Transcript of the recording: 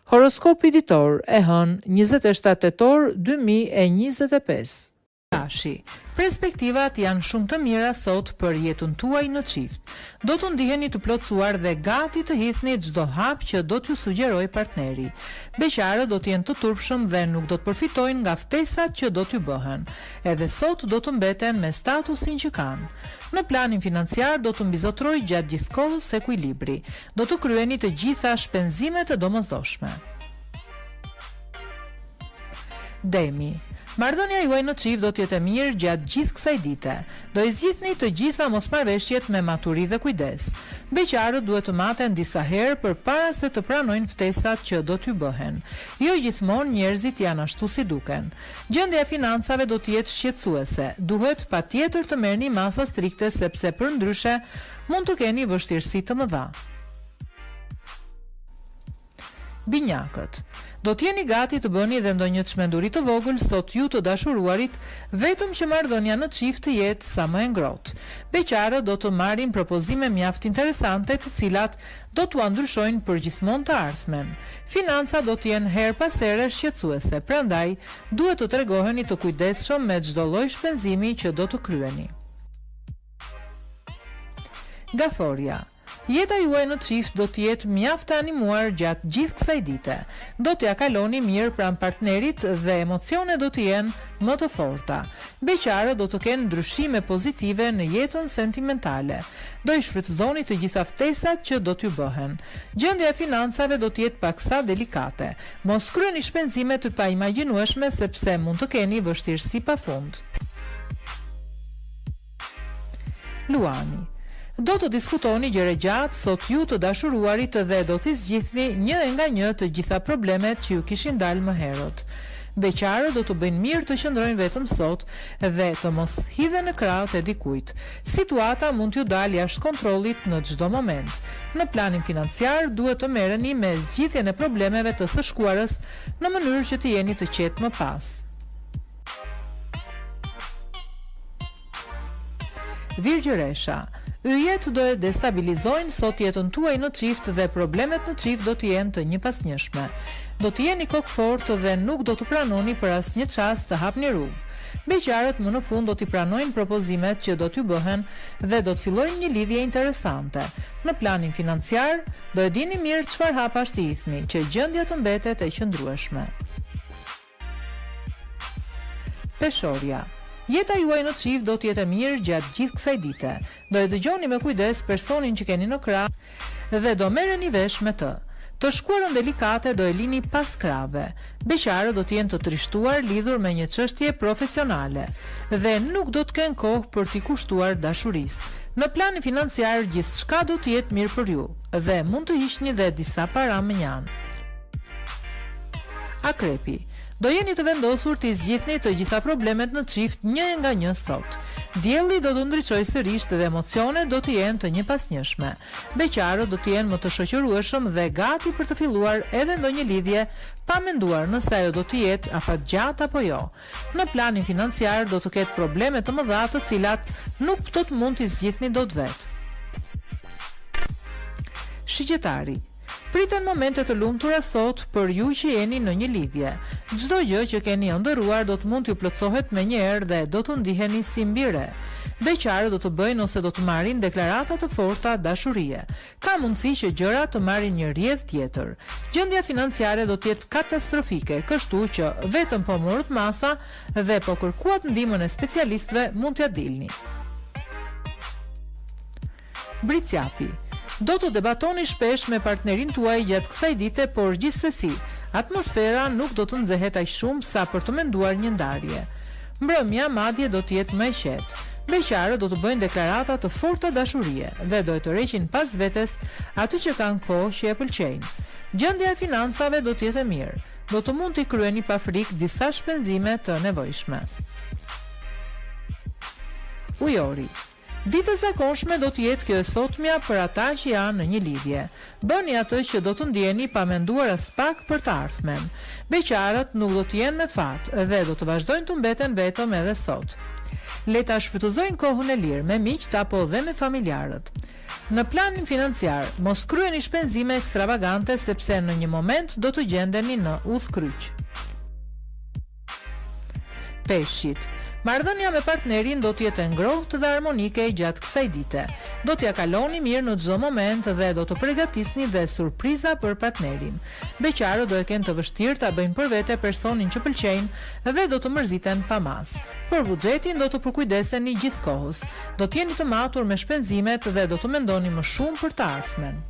Horoskopi ditor e hënë 27 tetor 2025. Tashi, perspektivat janë shumë të mira sot për jetën tuaj në çift. Do të ndiheni të plotësuar dhe gati të hidhni çdo hap që do t'ju sugjeroj partneri. Beqarët do të jenë të turpshëm dhe nuk do të përfitojnë nga ftesat që do t'ju bëhen. Edhe sot do të mbeten me statusin që kanë. Në planin financiar do të mbizotroj gjatë gjithë kohës ekuilibri. Do të kryeni të gjitha shpenzimet e domosdoshme. Demi. Marrëdhënia juaj në çift do të jetë e mirë gjatë gjithë kësaj dite. Do i zgjidhni të gjitha mosmarrëveshjet me maturi dhe kujdes. Beqarët duhet të maten disa herë përpara se të pranojnë ftesat që do t'ju bëhen. Jo gjithmonë njerëzit janë ashtu si duken. Gjendja e financave do të jetë shqetësuese. Duhet patjetër të merrni masa strikte sepse përndryshe mund të keni vështirësi të mëdha. Binjakët. Do t'jeni gati të bëni edhe ndonjë çmenduri të vogël sot ju të dashuruarit, vetëm që marrëdhënia në çift të jetë sa më e ngrohtë. Beqarët do të marrin propozime mjaft interesante, të cilat do t'u ndryshojnë përgjithmonë të ardhmen. Financat do të jenë her pas here shqetësuese, prandaj duhet të tregoheni të kujdesshëm me çdo lloj shpenzimi që do të kryeni. Gaforia. Jeta juaj në çift do të jetë mjaft e animuar gjatë gjithë kësaj dite. Do t'ja kaloni mirë pranë partnerit dhe emocionet do të jenë më të forta. Beqarët do të kenë ndryshime pozitive në jetën sentimentale. Do i shfrytëzoni të gjitha ftesat që do t'ju bëhen. Gjendja e financave do të jetë paksa delikate. Mos kryeni shpenzime të paimagjinueshme sepse mund të keni vështirësi pafund. Luani. Do të diskutoni gjëra gjatë sot ju të dashuruarit dhe do t'i zgjidhni një nga një të gjitha problemet që ju kishin dalë më herët. Beqarët do të bëjnë mirë të qëndrojnë vetëm sot dhe të mos hidhen në krahët e dikujt. Situata mund t'ju dalë jashtë kontrollit në çdo moment. Në planin financiar duhet të merreni me zgjidhjen e problemeve të së shkuarës në mënyrë që të jeni të qetë më pas. Virgjëresha. Yjet do e destabilizojnë sot jetën tuaj në çift dhe problemet në çift do të jenë të njëpasnjëshme. Do të jeni kokfort dhe nuk do të pranoni për asnjë çast të hapni rrugë. Beqarët më në fund do t'i pranojnë propozimet që do t'ju bëhen dhe do të fillojnë një lidhje interesante. Në planin financiar do e dini mirë çfarë hapash të hidhni, që gjendja të mbetet e qëndrueshme. Peshorja. Jeta juaj në çift do të jetë e mirë gjatë gjithë kësaj dite. Do e dëgjoni me kujdes personin që keni në krah dhe do merreni vesh me të. Të shkuarën delikate do e lini pas krave. Beqarët do të jenë të trishtuar lidhur me një çështje profesionale dhe nuk do të kenë kohë për t'i kushtuar dashurisë. Në planin financiar gjithçka do të jetë mirë për ju dhe mund të hiqni dhe disa para më njanë. Akrepi. Do jeni të vendosur të zgjidhni të gjitha problemet në çift një nga një sot. Dielli do të ndriçojë sërish dhe emocionet do të jenë të njëpasnjëshme. Beqarët do të jenë më të shoqërueshëm dhe gati për të filluar edhe ndonjë lidhje, pa menduar nëse ajo do të jetë afatgjatë apo jo. Në planin financiar do të ketë probleme të mëdha të cilat nuk do të mund t'i zgjidhni dot vetë. Shigjetari. Priten momente të lumtura sot për ju që jeni në një lidhje. Çdo gjë që keni ëndërruar do të mund t'ju plotësohet menjëherë dhe do të ndiheni si mbi re. Beqarët do të bëjnë ose do të marrin deklarata të forta dashurie. Ka mundësi që gjërat të marrin një rrjedh tjetër. Gjendja financiare do të jetë katastrofike, kështu që vetëm po morët masa dhe po kërkuat ndihmën e specialistëve mund t'ja dilni. Bricjapi. Do të debatoni shpesh me partnerin tuaj gjatë kësaj dite, por gjithsesi, atmosfera nuk do të nxehet aq shumë sa për të menduar një ndarje. Mbrëmja madje do të jetë më e qetë. Beqarët do të bëjnë deklarata të forta dashurie dhe do të tërheqin pas vetes atë që kanë kohë që e pëlqejnë. Gjendja e financave do të jetë e mirë. Do të mund t'i kryeni pa frikë disa shpenzime të nevojshme. Ujori. Ditë e zakonshme do të jetë kjo e sotmja për ata që janë në një lidhje. Bëni atë që do të ndjeni pa menduar as pak për të ardhmen. Beqarët nuk do të jenë me fat dhe do të vazhdojnë të mbeten vetëm edhe sot. Le ta shfrytëzojnë kohën e lirë me miqt apo dhe me familjarët. Në planin financiar, mos kryeni shpenzime ekstravagante sepse në një moment do të gjendeni në udhkryq. Peshqit. Marrëdhënia me partnerin do të jetë e ngrohtë dhe harmonike gjatë kësaj dite. Do t'ja kaloni mirë në çdo moment dhe do të përgatisni dhe surpriza për partnerin. Beqarët do e kenë të vështirë ta bëjnë për vete personin që pëlqejnë dhe do të mërziten pa mas. Për buxhetin do të përkujdeseni gjithkohës. Do t'jeni të matur me shpenzimet dhe do të mendoni më shumë për të ardhmen.